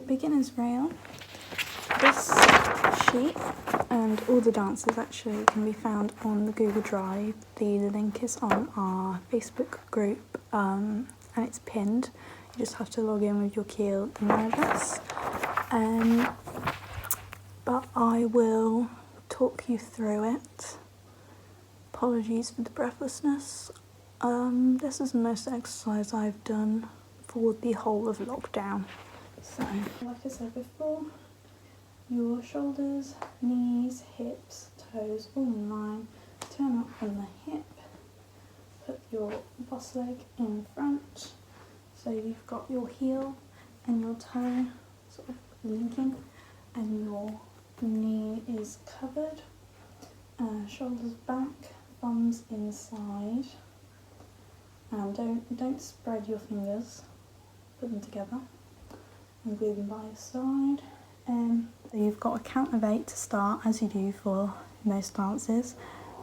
beginner's rail. This sheet and all the dances actually can be found on the Google Drive. The link is on our Facebook group and it's pinned. You just have to log in with your Keele email address. But I will talk you through it. Apologies for the breathlessness. This is the most exercise I've done for the whole of lockdown. So, like I said before, your shoulders, knees, hips, toes all in line. Turn up from the hip. Put your boss leg in front. So you've got your heel and your toe sort of linking, and your knee is covered. Shoulders back, thumbs inside. Don't spread your fingers. Put them together and glue them by your side. So you've got a count of 8 to start, as you do for most dances.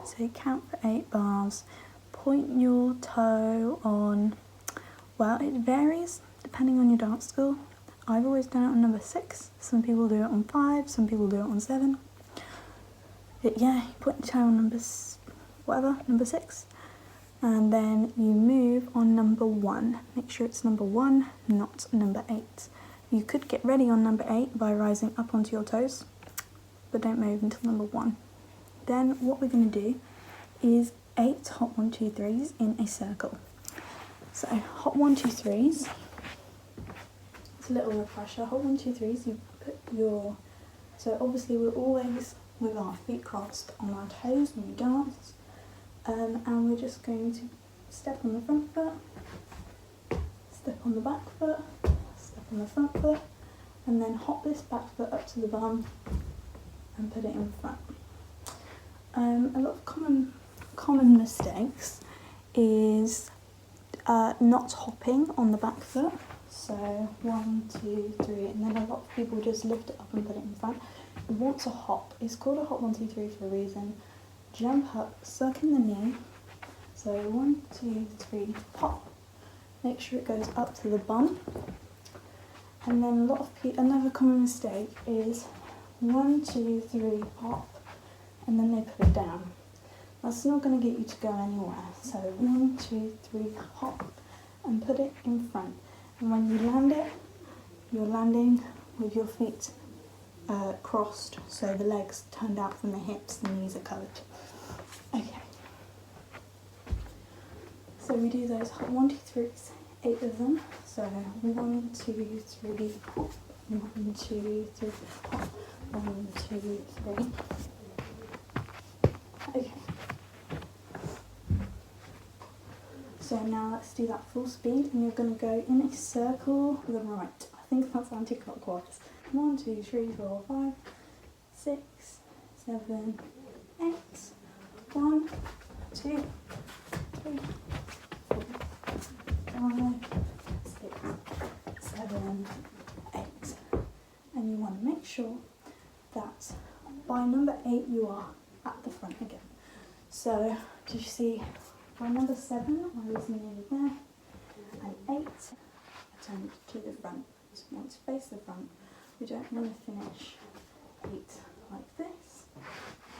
So count for 8 bars. Point your toe on, well, it varies depending on your dance school. I've always done it on number 6. Some people do it on 5, some people do it on 7. But yeah, you point your toe on number 6. And then you move on number 1. Make sure it's number 1, not number 8. You could get ready on number 8 by rising up onto your toes, but don't move until number 1. Then what we're going to do is 8 hot 1, 2, 3s in a circle. So hot 1, 2, 3s. It's a little refresher. Hot 1, 2, 3s. You put your, so obviously we're always with our feet crossed on our toes when we dance, and we're just going to step on the front foot, step on the back foot, step on the front foot, and then hop this back foot up to the bum and put it in front. A lot of common mistakes is not hopping on the back foot. So 1, 2, 3, and then a lot of people just lift it up and put it in front. You want to hop. It's called a hop 1, 2, 3 for a reason. Jump up, suck in the knee. So 1, 2, 3, hop. Make sure it goes up to the bum. And then a lot of people, another common mistake is 1, 2, 3, hop, and then they put it down. That's not going to get you to go anywhere. So 1, 2, 3, hop, and put it in front. And when you land it, you're landing with your feet crossed, so the legs turned out from the hips, the knees are covered. Okay. So we do those 1, 2, 3s, 8 of them. So 1, 2, 3, hop, 1, 2, 3, hop, 1, 2, 3. Okay. So now let's do that full speed, and you're going to go in a circle to the right. I think that's anti-clockwise. 1, 2, 3, 4, 5, 6, 7, 8. 1, 2, 3, 4, 5, 6, 7, 8. And you want to make sure that by number 8 you are at the front again. So, did you see, by number 7 I was nearly there, and 8 I turned to the front. So you want to face the front. We don't want to finish 8 like this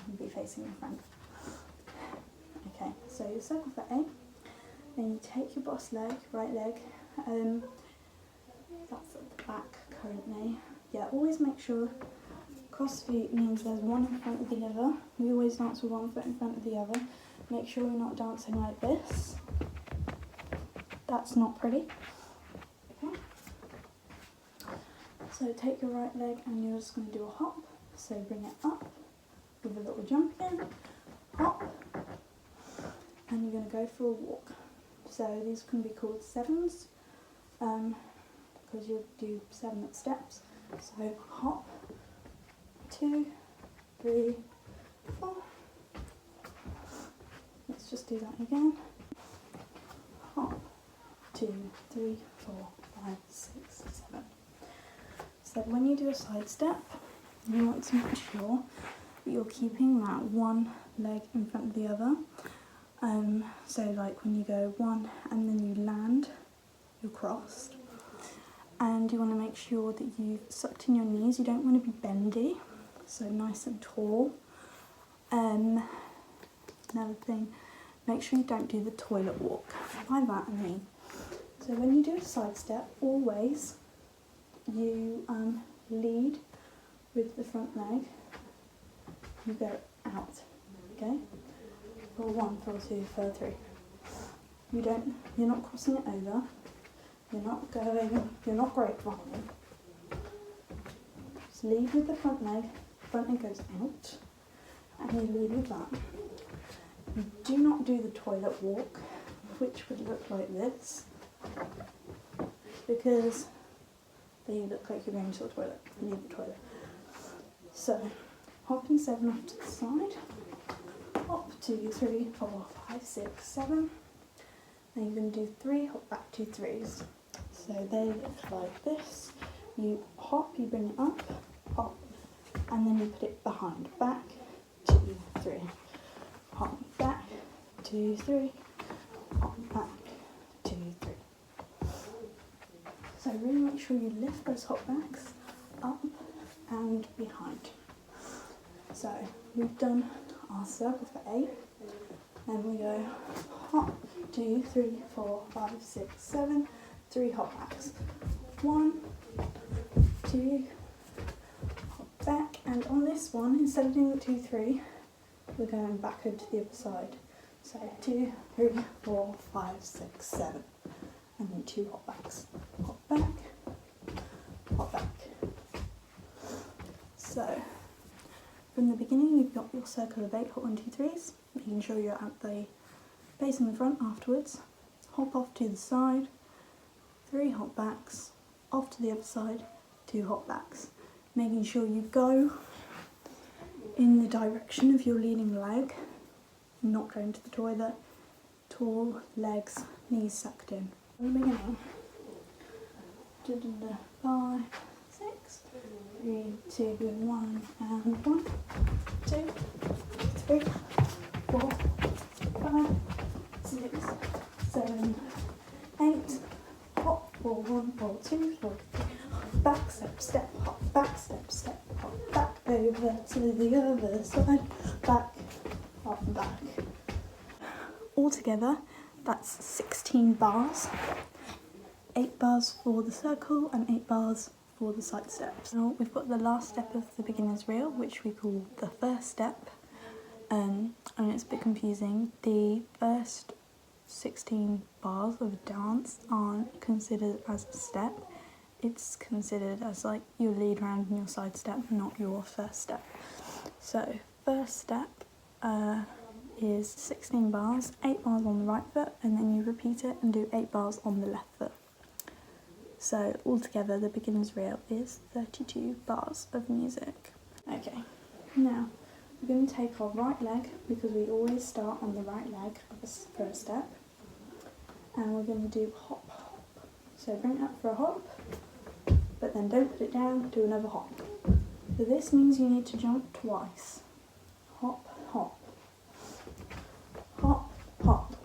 and be facing the front. Okay, so you circle for 8, then you take your boss leg, right leg, that's at the back currently. Yeah, always make sure cross feet means there's one in front of the other. We always dance with one foot in front of the other. Make sure we're not dancing like this. That's not pretty. Okay. So take your right leg and you're just going to do a hop. So bring it up with a little jump again, hop, and you're going to go for a walk. So these can be called 7s because you'll do 7 steps. So hop, 2, 3, 4. Let's just do that again. Hop, 2, 3, 4, 5, 6, 7. So when you do a side step, you want to make sure that you're keeping that one leg in front of the other. So like when you go 1 and then you land, you're crossed. and you want to make sure that you've sucked in your knees. You don't want to be bendy, so nice and tall. Another thing, make sure you don't do the toilet walk. By that I mean, so when you do a side step, always you lead with the front leg, you go out, okay? For 1, for 2, for 3. You're not crossing it over, you're not grapevining. Just lead with the front leg goes out, and you lead with that. You do not do the toilet walk, which would look like this, because then you look like you're going to the toilet, you need the toilet. So, hopping 7 off to the side, hop 2, 3, 4, 5, 6, 7. Then you're going to do 3, hop back 2 3s. So they look like this. You hop, you bring it up, hop, and then you put it behind. Back, 2, 3. Hop back, 2, 3. Hop back, 2, 3. So really make sure you lift those hop backs up and behind. So we've done our circle for 8. Then we go hop, 2, 3, 4, 5, 6, 7, 3 hop backs. 1, 2, hop back, and on this one, instead of doing the 2, 3, we're going back over to the other side. So 2, 3, 4, 5, 6, 7, and then 2 hop backs. Hop back, hop back. So from the beginning, you've got your circle of 8 hop 1, 2, 3s, making sure you're at the base in the front afterwards. Hop off to the side, 3 hop backs, off to the other side, 2 hop backs, making sure you go in the direction of your leading leg, not going to the toilet, tall legs, knees sucked in. In the beginning, 5, 6, 3, 2, 1, and 1, 2, 3, 4, 5, 6, 7, 8, hop, 4, 1, 4, 2, 4, 3, back, step, hop, back, step, hop, back, over to the other side, back, hop, back. Altogether, that's 16 bars, 8 bars for the circle and 8 bars for the side steps. Now we've got the last step of the beginner's reel, which we call the first step, and it's a bit confusing. The first 16 bars of a dance aren't considered as a step. It's considered as like your lead round and your side step, not your first step. So first step is 16 bars, 8 bars on the right foot, and then you repeat it and do 8 bars on the left foot. So altogether the beginner's reel is 32 bars of music. Okay, now we're going to take our right leg, because we always start on the right leg of the first step, and we're going to do hop, hop. So bring it up for a hop, but then don't put it down, do another hop. So this means you need to jump twice. Hop, hop, hop, hop.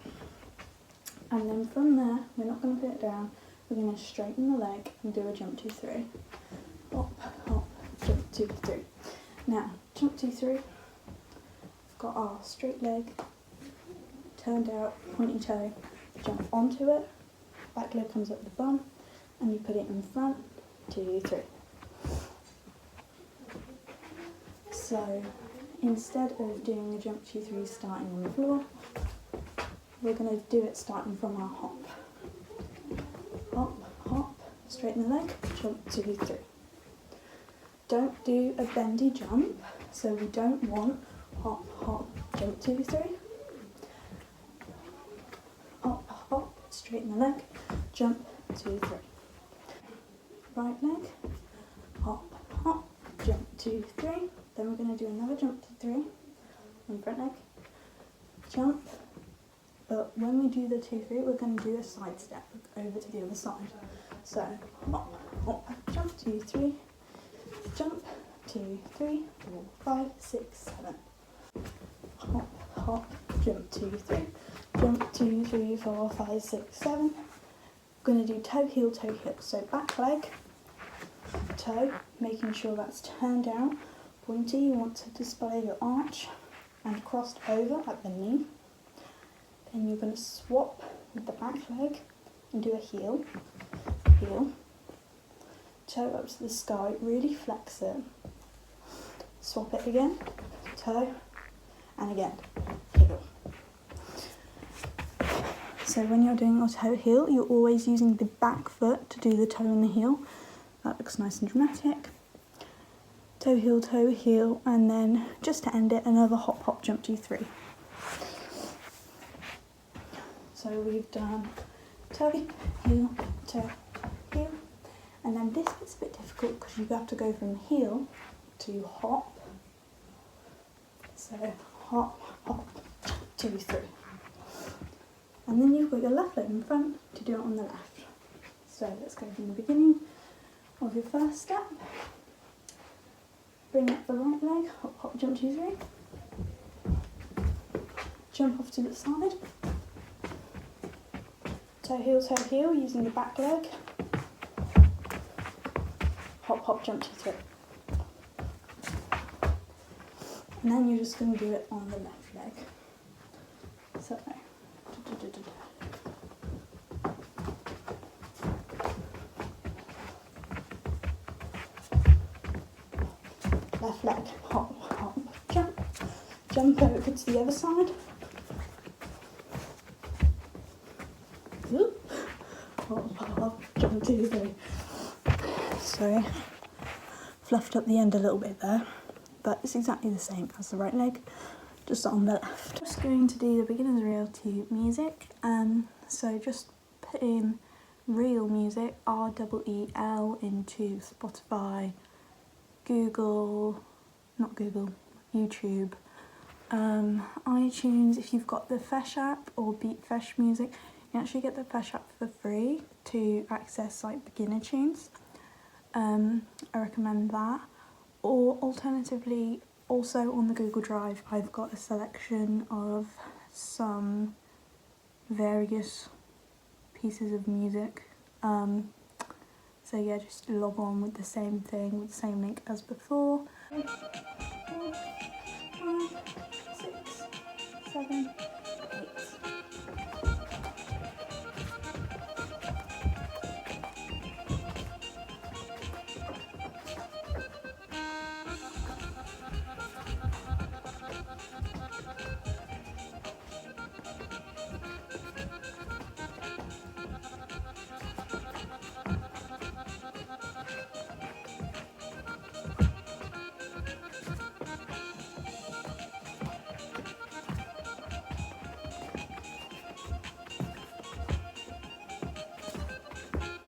And then from there, we're not going to put it down, we're going to straighten the leg and do a jump 2, 3. Hop, hop, jump 2, 3. Now, jump 2, 3. We've got our straight leg, turned out, pointy toe, jump onto it, back leg comes up the bum, and you put it in front, 2, 3. So instead of doing a jump 2, 3 starting on the floor, we're going to do it starting from our hop. Hop, hop, straighten the leg, jump 2, 3. Don't do a bendy jump, so we don't want hop, hop, jump 2, 3. Hop, hop, straighten the leg, jump 2, 3. Right leg, hop, hop, jump 2, 3. Then we're going to do another jump 2, 3 on front leg, jump. But when we do the 2, 3, we're going to do a side step over to the other side. So hop, hop, jump 2, 3, jump 2, 3, 4, 5, 6, 7. Hop, hop, jump 2, 3, jump 2, 3, 4, 5, 6, 7. going to do toe, heel, toe, heel. So back leg, toe, making sure that's turned down. Pointy, you want to display your arch and crossed over at the knee. Then you're going to swap with the back leg and do a heel, heel, toe up to the sky, really flex it. Swap it again, toe, and again, heel. So when you're doing your toe heel, you're always using the back foot to do the toe and the heel. That looks nice and dramatic. Toe, heel, and then just to end it, another hop, hop, jump, 2, 3. So we've done toe, heel, and then this bit's a bit difficult because you have to go from heel to hop. So hop, hop, 2, 3. And then you've got your left leg in front to do it on the left. So let's go from the beginning of your first step. Bring up the right leg, hop, hop, jump, 2, 3. Jump off to the side. Toe, heel, using the back leg. Hop, hop, jump, 2, 3. And then you're just going to do it on the left leg. So, left leg, hop, hop, jump. Jump over to the other side. Oop. Hop, hop, jump, 2, 3. Sorry, fluffed up the end a little bit there, but it's exactly the same as the right leg, just on the left. Just going to do the beginner's reel to music. So just put in real music, REEL, into Spotify, YouTube, iTunes. If you've got the Fesh app or Beat Fesh Music, you can actually get the Fesh app for free to access like beginner tunes. I recommend that. Or alternatively, also on the Google Drive, I've got a selection of some various pieces of music. So yeah, just log on with the same thing, with the same link as before. 4, 5, 6, 7,